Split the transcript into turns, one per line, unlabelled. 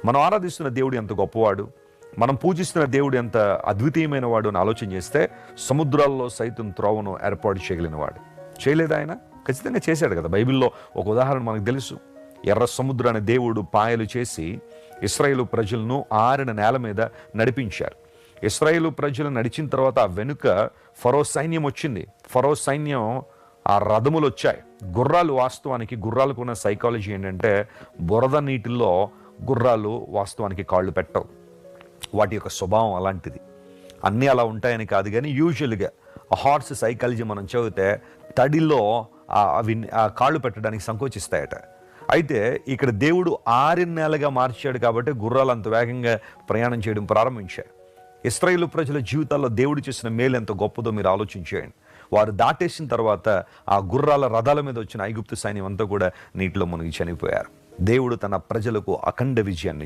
మనం ఆరాధిస్తున్న దేవుడు ఎంత గొప్పవాడు, మనం పూజిస్తున్న దేవుడు ఎంత అద్వితీయమైన వాడు అని ఆలోచన చేస్తే సముద్రాల్లో సైతం త్రోవను ఏర్పాటు చేయగలిగిన వాడు. చేయలేదు ఆయన? ఖచ్చితంగా చేశాడు కదా. బైబిల్లో ఒక ఉదాహరణ మనకు తెలుసు. ఎర్ర సముద్రాన్ని దేవుడు పాయలు చేసి ఇశ్రాయేలు ప్రజలను ఆరిన నేల మీద నడిపించారు. ఇశ్రాయేలు ప్రజలు నడిచిన తర్వాత ఆ వెనుక ఫరో సైన్యం వచ్చింది. ఫరో సైన్యం ఆ రథములు వచ్చాయి. గుర్రాలు, వాస్తవానికి గుర్రాలకు ఉన్న సైకాలజీ ఏంటంటే బురద నీటిల్లో గుర్రాలు వాస్తవానికి కాళ్ళు పెట్టవు. వాటి యొక్క స్వభావం అలాంటిది. అన్నీ అలా ఉంటాయని కాదు, కానీ యూజువల్గా ఆ హార్స్ సైకాలజీ మనం చదివితే తడిలో అవి కాళ్ళు పెట్టడానికి సంకోచిస్తాయట. అయితే ఇక్కడ దేవుడు ఆరిన నేలగా మార్చాడు కాబట్టి గుర్రాలు అంత వేగంగా ప్రయాణం చేయడం ప్రారంభించాయి. ఇశ్రాయేలు ప్రజల జీవితాల్లో దేవుడు చేసిన మేలు ఎంత గొప్పదో మీరు ఆలోచించేయండి. వారు దాటేసిన తర్వాత ఆ గుర్రాల రథాల మీద వచ్చిన ఐగుప్తు సైన్యం అంతా కూడా నీటిలో మునిగి చనిపోయారు. దేవుడు తన ప్రజలకు అఖండ విజయాన్ని